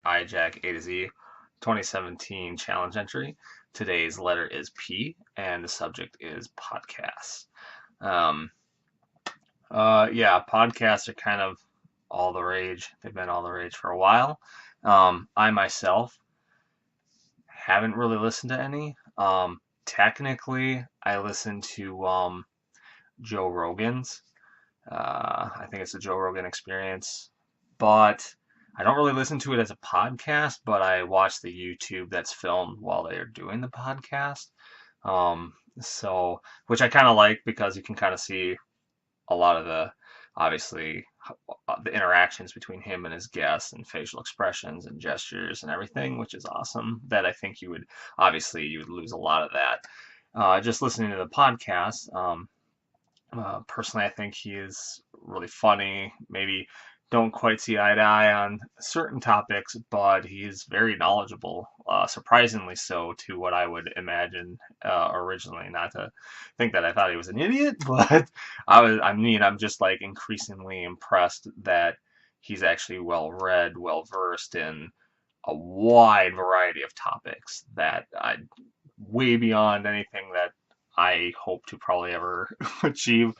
IJack A to Z 2017 challenge entry. Today's letter is P, and the subject is podcasts. Um, yeah, podcasts are kind of all the rage. They've been all the rage for a while. I myself haven't really listened to any. Technically, I listen to Joe Rogan's. I think it's the Joe Rogan Experience, but I don't really listen to it as a podcast. But I watch the YouTube that's filmed while they are doing the podcast. So which I kind of like because you can kind of see a lot of the obviously the interactions between him and his guests and facial expressions and gestures and everything, which is awesome. That I think you would lose a lot of that just listening to the podcast. Personally, I think he is really funny. Maybe don't quite see eye to eye on certain topics, but he's very knowledgeable, surprisingly so to what I would imagine originally. Not to think that I thought he was an idiot, but I'm just like increasingly impressed that he's actually well read, well versed in a wide variety of topics that I way beyond anything that I hope to probably ever achieve.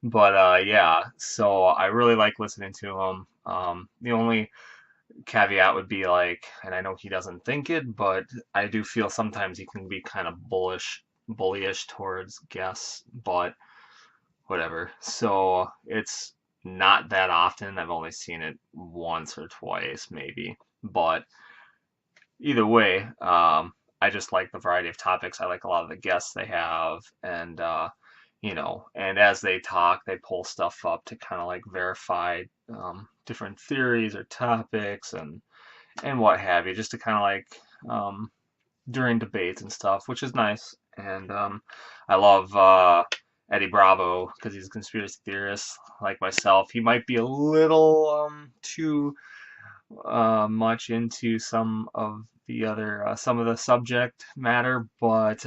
But yeah, so I really like listening to him. The only caveat would be like, and I know he doesn't think it, but I do feel sometimes he can be kind of bullyish towards guests, but whatever. So it's not that often. I've only seen it once or twice, maybe. But either way, I just like the variety of topics. I like a lot of the guests they have, and and as they talk, they pull stuff up to kind of like verify different theories or topics and what have you, just to kind of like during debates and stuff, which is nice. And I love Eddie Bravo because he's a conspiracy theorist like myself. He might be a little too much into some of the subject matter, but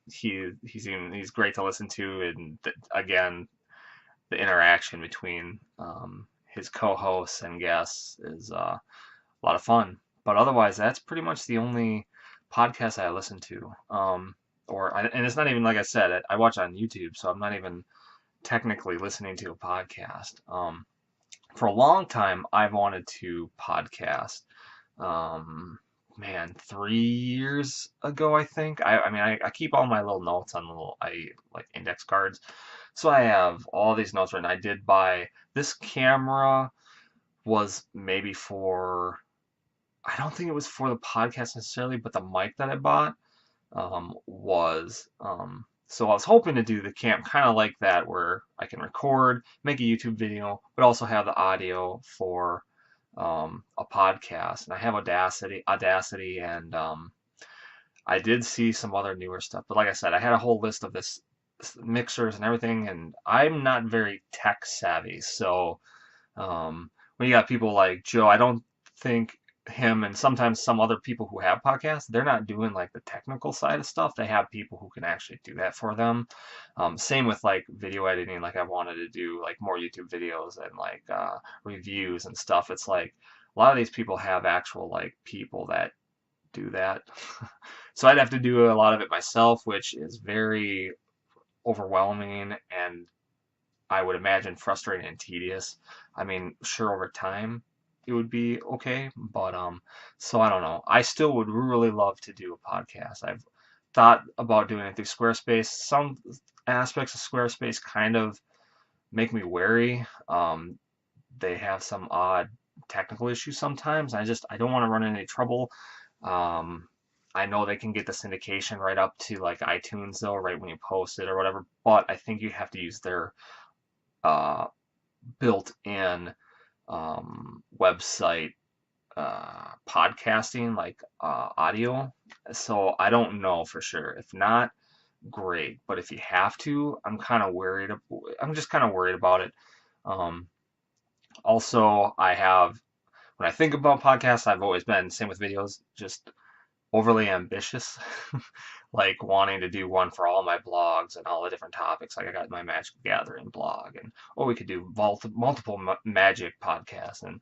he's great to listen to, and again, the interaction between his co-hosts and guests is a lot of fun. But otherwise, that's pretty much the only podcast I listen to. And it's not even like I said, I watch on YouTube, so I'm not even technically listening to a podcast. For a long time, I've wanted to podcast. Um, Man, 3 years ago, I think. I keep all my little notes on like index cards. So I have all these notes written. I did buy this camera was maybe for, I don't think it was for the podcast necessarily, but the mic that I bought was so I was hoping to do the camp kind of like that where I can record, make a YouTube video, but also have the audio for a podcast. And I have Audacity, and I did see some other newer stuff. But like I said, I had a whole list of this mixers and everything, and I'm not very tech savvy. So when you got people like Joe, I don't think him and sometimes some other people who have podcasts, they're not doing like the technical side of stuff. They have people who can actually do that for them. Same with like video editing. Like I wanted to do like more YouTube videos and like reviews and stuff. It's like a lot of these people have actual like people that do that. So I'd have to do a lot of it myself, which is very overwhelming and I would imagine frustrating and tedious. I mean, sure, over time it would be okay, but so I don't know. I still would really love to do a podcast. I've thought about doing it through Squarespace. Some aspects of Squarespace kind of make me wary. They have some odd technical issues sometimes. I don't want to run into any trouble. Um, I know they can get the syndication right up to like iTunes though, right when you post it or whatever, but I think you have to use their uh, built-in website podcasting, like audio. So I don't know for sure. If not, great. But if you have to, I'm kind of worried. I'm just kind of worried about it. Um, Also, when I think about podcasts, I've always been, same with videos, just overly ambitious. like wanting to do one for all my blogs and all the different topics. Like I got my Magic the Gathering blog, and we could do multiple Magic podcasts, and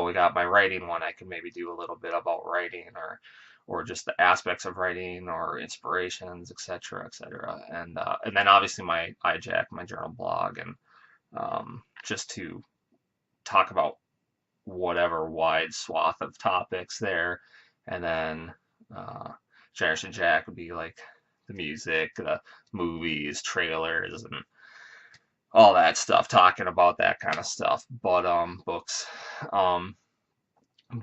we got my writing one. I could maybe do a little bit about writing, or just the aspects of writing, or inspirations, etc., etc. And then obviously my iJack, my journal blog, and just to talk about whatever wide swath of topics there. And then Generation Jack would be like the music, the movies, trailers, and all that stuff, talking about that kind of stuff. But books. Um,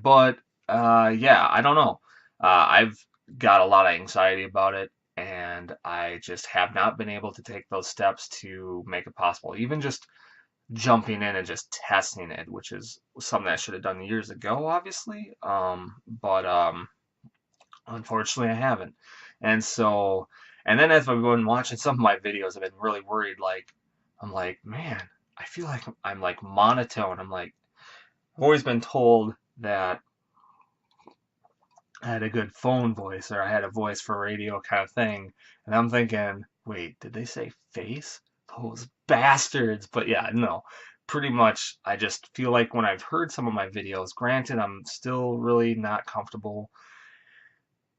but yeah, I don't know. I've got a lot of anxiety about it, and I just have not been able to take those steps to make it possible. Even just jumping in and just testing it, which is something I should have done years ago, obviously. But unfortunately, I haven't. And so, and then as I've been watching some of my videos, I've been really worried. Like, I'm like, man, I feel like I'm like monotone. I'm like, I've always been told that I had a good phone voice, or I had a voice for radio kind of thing. And I'm thinking, wait, did they say face? Those bastards. But yeah, no. Pretty much, I just feel like when I've heard some of my videos, granted, I'm still really not comfortable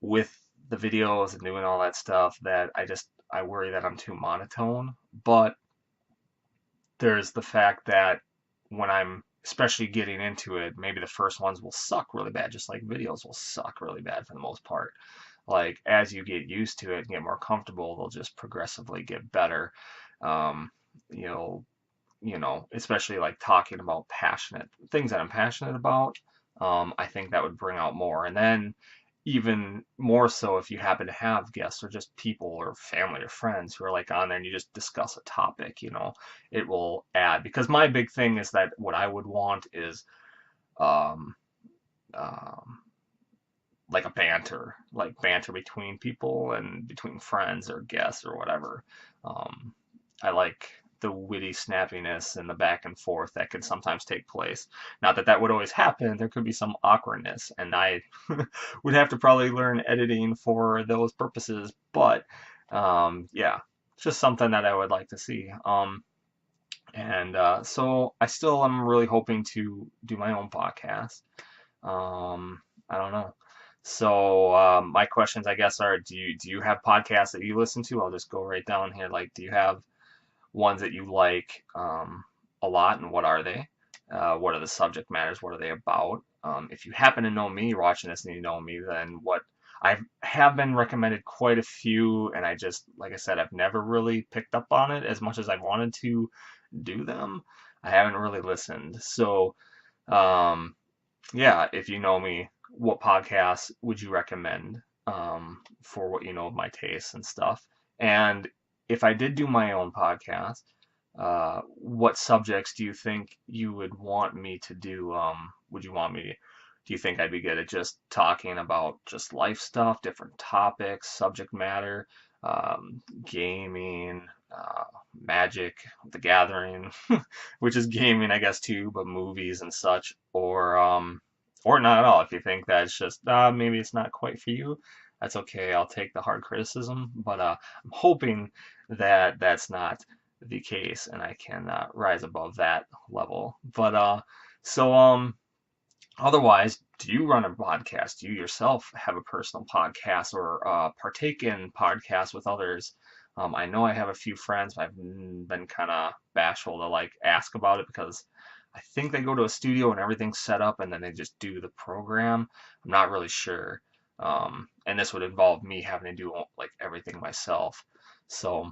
with the videos and doing all that stuff, that I worry that I'm too monotone. But there's the fact that when I'm especially getting into it, maybe the first ones will suck really bad, just like videos will suck really bad for the most part. Like as you get used to it and get more comfortable, they'll just progressively get better. Um, you know, especially like talking about passionate things that I'm passionate about. I think that would bring out more. And then even more so if you happen to have guests or just people or family or friends who are like on there and you just discuss a topic, it will add. Because my big thing is that what I would want is um, um, like a like banter between people and between friends or guests or whatever. Um, I like the witty snappiness and the back and forth that could sometimes take place. Not that that would always happen. There could be some awkwardness, and I would have to probably learn editing for those purposes. But yeah, it's just something that I would like to see. And so I still am really hoping to do my own podcast. I don't know. So my questions, I guess, are: do you have podcasts that you listen to? I'll just go right down here. Like, do you have ones that you like a lot, and what are they? What are the subject matters? What are they about? If you happen to know me, you're watching this and you know me, then what I have been recommended quite a few, and I just, like I said, I've never really picked up on it as much as I wanted to do them. I haven't really listened. So, um, yeah, if you know me, what podcasts would you recommend for what you know of my tastes and stuff? And if I did do my own podcast, what subjects do you think you would want me to do? Do you think I'd be good at just talking about just life stuff, different topics, subject matter, gaming, Magic, The Gathering, which is gaming, I guess, too, but movies and such, or not at all. If you think that's just maybe it's not quite for you, that's okay. I'll take the hard criticism, but I'm hoping that that's not the case, and I can rise above that level. But so otherwise, do you run a podcast? Do you yourself have a personal podcast, or partake in podcasts with others? I know I have a few friends. I've been kind of bashful to like ask about it because I think they go to a studio and everything's set up and then they just do the program. I'm not really sure. And this would involve me having to do like everything myself. So,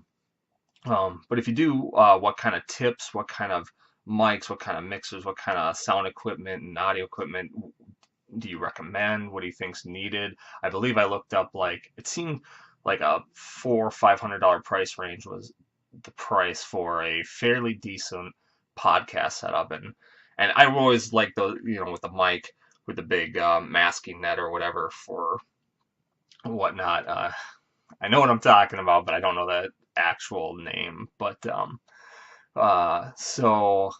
but if you do, what kind of tips, what kind of mics, what kind of mixers, what kind of sound equipment and audio equipment do you recommend? What do you think's needed? I believe I looked up, like it seemed like a $400-500 price range was the price for a fairly decent podcast setup, and I always like the with the mic with the big masking net or whatever for whatnot. I know what I'm talking about, but I don't know the actual name. But so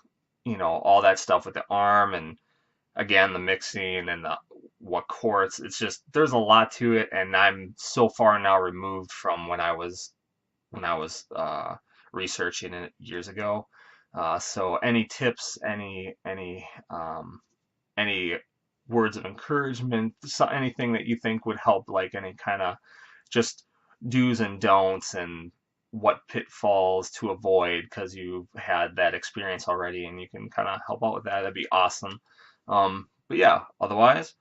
all that stuff with the arm, and again the mixing and the what courts. It's just there's a lot to it, and I'm so far now removed from when I was researching it years ago. So any tips, any words of encouragement, anything that you think would help, like any kind of just do's and don'ts and what pitfalls to avoid because you've had that experience already and you can kind of help out with that, that'd be awesome. But yeah, otherwise,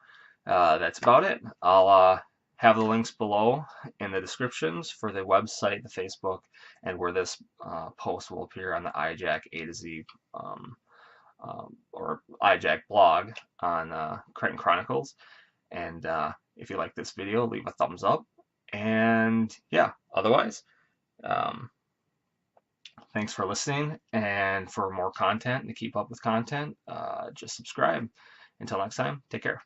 that's about it. I'll have the links below in the descriptions for the website, the Facebook, and where this post will appear on the iJack A to Z or iJack blog on Cryton Chronicles. And if you like this video, leave a thumbs up. And yeah, otherwise, um, thanks for listening. And for more content, to keep up with content, just subscribe. Until next time, take care.